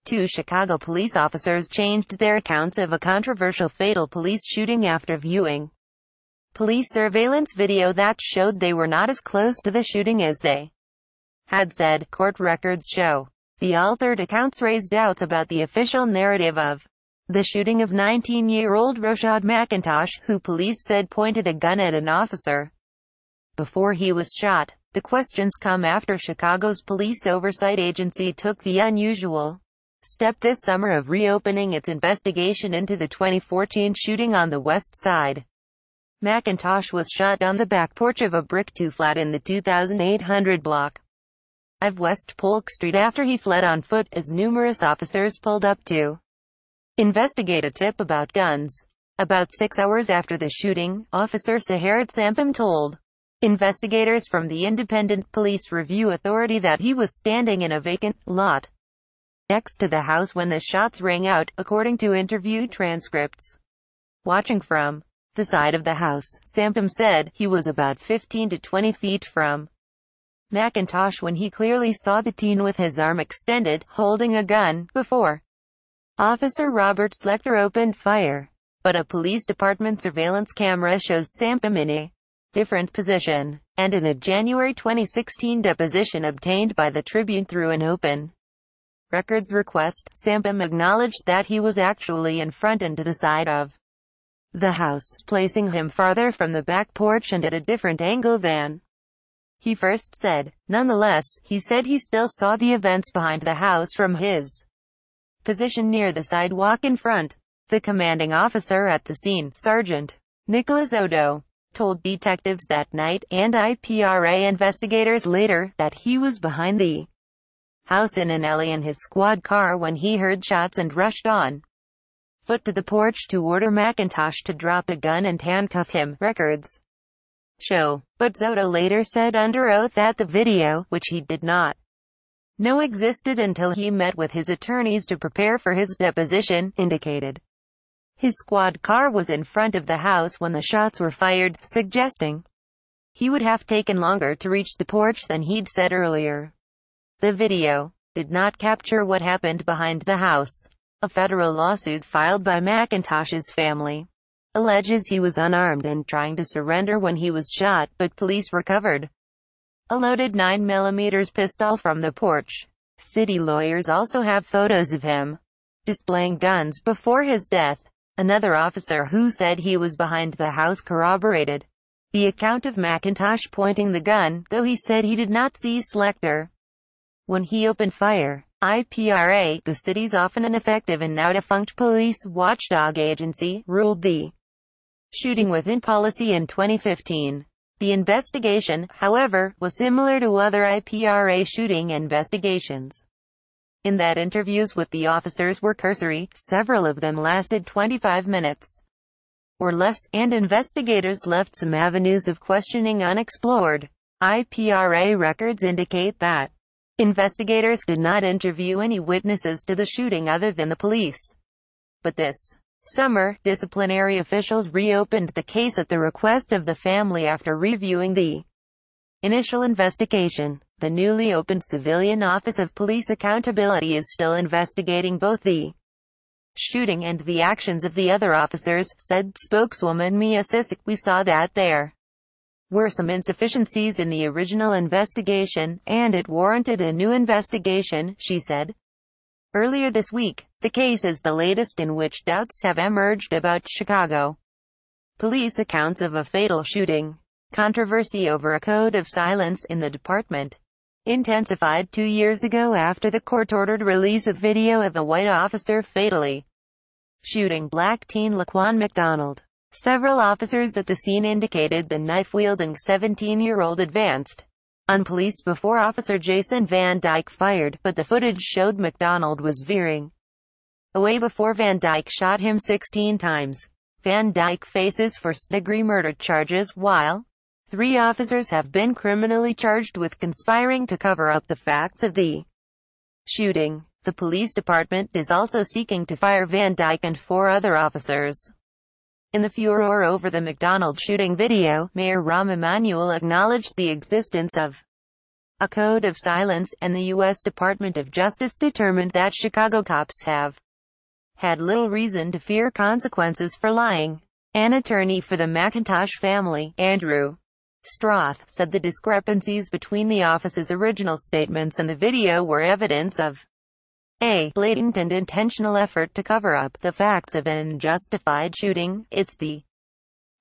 Two Chicago police officers changed their accounts of a controversial fatal police shooting after viewing police surveillance video that showed they were not as close to the shooting as they had said, court records show. The altered accounts raised doubts about the official narrative of the shooting of 19-year-old Rashad McIntosh, who police said pointed a gun at an officer before he was shot. The questions come after Chicago's police oversight agency took the unusual step this summer of reopening its investigation into the 2014 shooting on the West Side. McIntosh was shot on the back porch of a brick two-flat in the 2800 block of West Polk Street after he fled on foot, as numerous officers pulled up to investigate a tip about guns. About 6 hours after the shooting, Officer Saharat Sampam told investigators from the Independent Police Review Authority that he was standing in a vacant lot next to the house when the shots rang out, according to interview transcripts. Watching from the side of the house, Sampam said he was about 15 to 20 feet from McIntosh when he clearly saw the teen with his arm extended, holding a gun, before Officer Robert Slechter opened fire. But a police department surveillance camera shows Sampam in a different position, and in a January 2016 deposition obtained by the Tribune through an open records request, Sampam acknowledged that he was actually in front and to the side of the house, placing him farther from the back porch and at a different angle than he first said. Nonetheless, he said he still saw the events behind the house from his position near the sidewalk in front. The commanding officer at the scene, Sergeant Nicholas Odo, told detectives that night, and IPRA investigators later, that he was behind the house in an alley in his squad car when he heard shots and rushed on foot to the porch to order McIntosh to drop a gun and handcuff him, records show. But Zotto later said under oath that the video, which he did not know existed until he met with his attorneys to prepare for his deposition, indicated his squad car was in front of the house when the shots were fired, suggesting he would have taken longer to reach the porch than he'd said earlier. The video did not capture what happened behind the house. A federal lawsuit filed by McIntosh's family alleges he was unarmed and trying to surrender when he was shot, but police recovered a loaded 9mm pistol from the porch. City lawyers also have photos of him displaying guns before his death. Another officer who said he was behind the house corroborated the account of McIntosh pointing the gun, though he said he did not see Slechter when he opened fire. IPRA, the city's often ineffective and now defunct police watchdog agency, ruled the shooting within policy in 2015. The investigation, however, was similar to other IPRA shooting investigations, in that interviews with the officers were cursory, several of them lasted 25 minutes or less, and investigators left some avenues of questioning unexplored. IPRA records indicate that investigators did not interview any witnesses to the shooting other than the police. But this summer, disciplinary officials reopened the case at the request of the family after reviewing the initial investigation. The newly opened Civilian Office of Police Accountability is still investigating both the shooting and the actions of the other officers, said spokeswoman Mia Sisek. We saw that there were some insufficiencies in the original investigation, and it warranted a new investigation, she said. Earlier this week, the case is the latest in which doubts have emerged about Chicago police accounts of a fatal shooting. Controversy over a code of silence in the department intensified 2 years ago after the court-ordered release of video of a white officer fatally shooting black teen Laquan McDonald. Several officers at the scene indicated the knife-wielding 17-year-old advanced on police before Officer Jason Van Dyke fired, but the footage showed McDonald was veering away before Van Dyke shot him 16 times. Van Dyke faces first-degree murder charges, while 3 officers have been criminally charged with conspiring to cover up the facts of the shooting. The police department is also seeking to fire Van Dyke and 4 other officers. In the furor over the McDonald shooting video, Mayor Rahm Emanuel acknowledged the existence of A code of silence, and the U.S. Department of Justice determined that Chicago cops have had little reason to fear consequences for lying. An attorney for the McIntosh family, Andrew Stroth, said the discrepancies between the office's original statements and the video were evidence of a blatant and intentional effort to cover up the facts of an unjustified shooting. It's the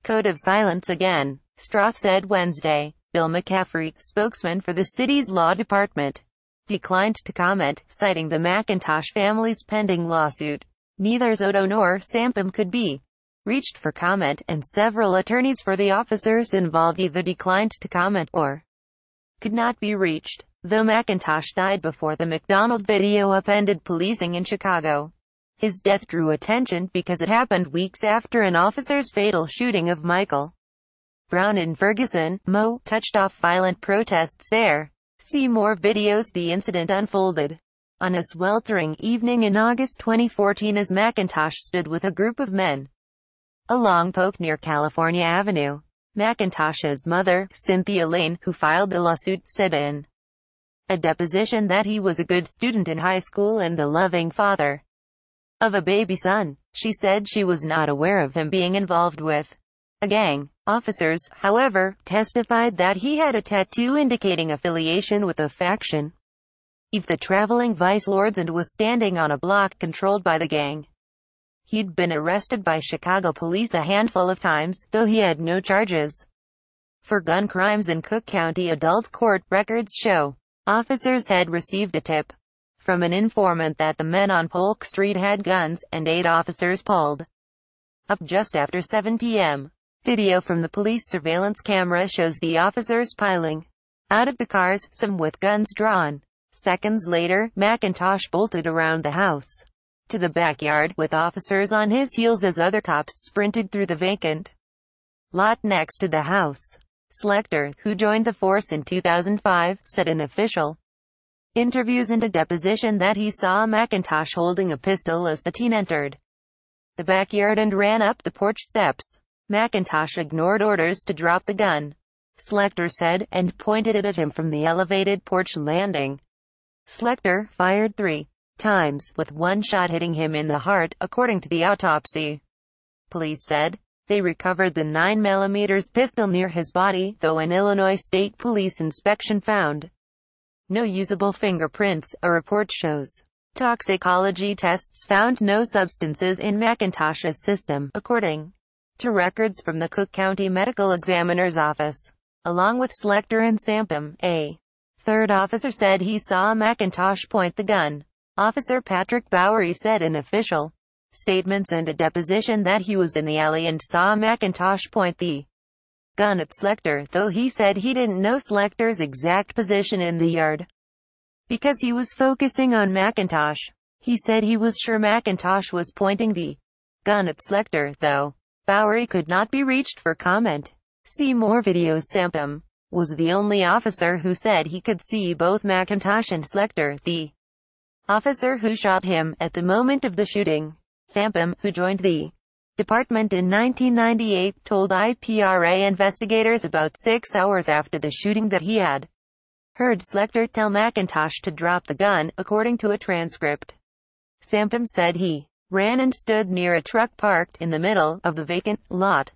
code of silence again, Stroth said Wednesday. Bill McCaffrey, spokesman for the city's law department, declined to comment, citing the McIntosh family's pending lawsuit. Neither Zotto nor Sampam could be reached for comment, and several attorneys for the officers involved either declined to comment or could not be reached. Though McIntosh died before the McDonald video upended policing in Chicago, his death drew attention because it happened weeks after an officer's fatal shooting of Michael Brown in Ferguson, Mo, touched off violent protests there. See more videos. The incident unfolded on a sweltering evening in August 2014 as McIntosh stood with a group of men along Polk near California Avenue. McIntosh's mother, Cynthia Lane, who filed the lawsuit, said in a deposition that he was a good student in high school and the loving father of a baby son. She said she was not aware of him being involved with a gang. Officers, however, testified that he had a tattoo indicating affiliation with a faction of the traveling vice lords and was standing on a block controlled by the gang. He'd been arrested by Chicago police a handful of times, though he had no charges for gun crimes in Cook County adult court. Records show officers had received a tip from an informant that the men on Polk Street had guns, and 8 officers pulled up just after 7 p.m. Video from the police surveillance camera shows the officers piling out of the cars, some with guns drawn. Seconds later, McIntosh bolted around the house to the backyard, with officers on his heels as other cops sprinted through the vacant lot next to the house. Slechtor, who joined the force in 2005, said in official interviews and a deposition that he saw McIntosh holding a pistol as the teen entered the backyard and ran up the porch steps. McIntosh ignored orders to drop the gun, Slechtor said, and pointed it at him from the elevated porch landing. Slechtor fired 3 times, with one shot hitting him in the heart, according to the autopsy. Police said they recovered the 9mm pistol near his body, though an Illinois State Police inspection found no usable fingerprints, a report shows. Toxicology tests found no substances in McIntosh's system, according to records from the Cook County Medical Examiner's Office. Along with Slechtor and Sampam, a third officer said he saw McIntosh point the gun. Officer Patrick Bowery said in official statements and a deposition that he was in the alley and saw McIntosh point the gun at Slechtor, though he said he didn't know Slechtor's exact position in the yard because he was focusing on McIntosh. He said he was sure McIntosh was pointing the gun at Slechtor, though Bowery could not be reached for comment. See more videos. Sampam was the only officer who said he could see both McIntosh and Slechtor, the officer who shot him, at the moment of the shooting. Sampam, who joined the department in 1998, told IPRA investigators about 6 hours after the shooting that he had heard Slechtor tell McIntosh to drop the gun, according to a transcript. Sampam said he ran and stood near a truck parked in the middle of the vacant lot.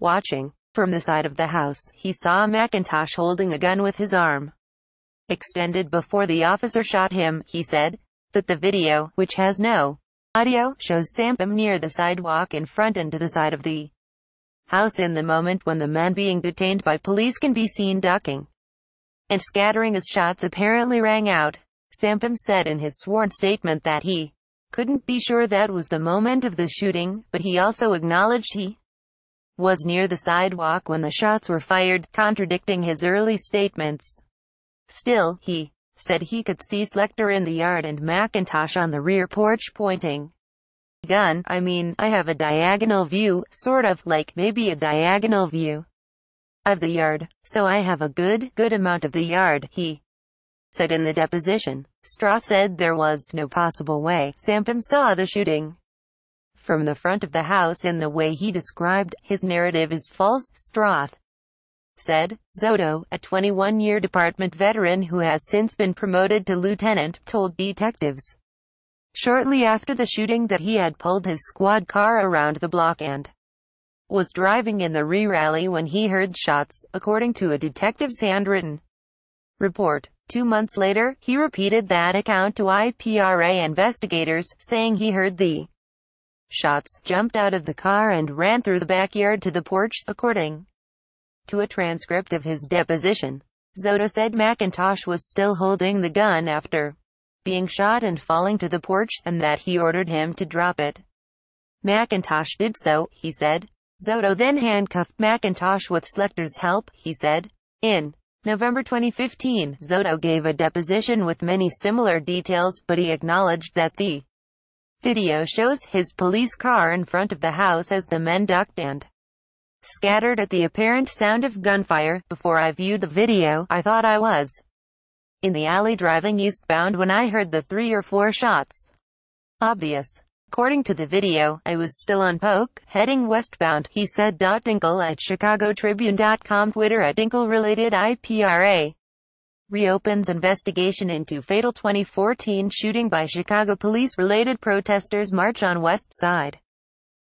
Watching from the side of the house, he saw McIntosh holding a gun with his arm extended before the officer shot him, he said. But the video, which has no audio, shows Sampam near the sidewalk in front and to the side of the house in the moment when the man being detained by police can be seen ducking and scattering as shots apparently rang out. Sampam said in his sworn statement that he couldn't be sure that was the moment of the shooting, but he also acknowledged he was near the sidewalk when the shots were fired, contradicting his early statements. Still, he said he could see Slechtor in the yard and McIntosh on the rear porch pointing the gun. I mean, I have a diagonal view, sort of, like, maybe a diagonal view of the yard, so I have a good amount of the yard, he said in the deposition. Stroth said there was no possible way Sampam saw the shooting from the front of the house in the way he described. His narrative is false. Stroth said. Zotto, a 21-year department veteran who has since been promoted to lieutenant, told detectives shortly after the shooting that he had pulled his squad car around the block and was driving in the rear-alley when he heard shots, according to a detective's handwritten report. 2 months later, he repeated that account to IPRA investigators, saying he heard the shots, jumped out of the car and ran through the backyard to the porch, according to a transcript of his deposition. Zotto said McIntosh was still holding the gun after being shot and falling to the porch, and that he ordered him to drop it. McIntosh did so, he said. Zotto then handcuffed McIntosh with Slechter's help, he said. In November 2015, Zotto gave a deposition with many similar details, but he acknowledged that the video shows his police car in front of the house as the men ducked and scattered at the apparent sound of gunfire. Before I viewed the video, I thought I was in the alley driving eastbound when I heard the 3 or 4 shots. Obvious. According to the video, I was still on Polk, heading westbound, he said. Dinkle at ChicagoTribune.com. Twitter at Dinkle-related. IPRA reopens investigation into fatal 2014 shooting by Chicago police. Related protesters march on West Side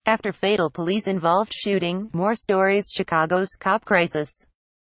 after fatal police-involved shooting. More stories. Chicago's cop crisis.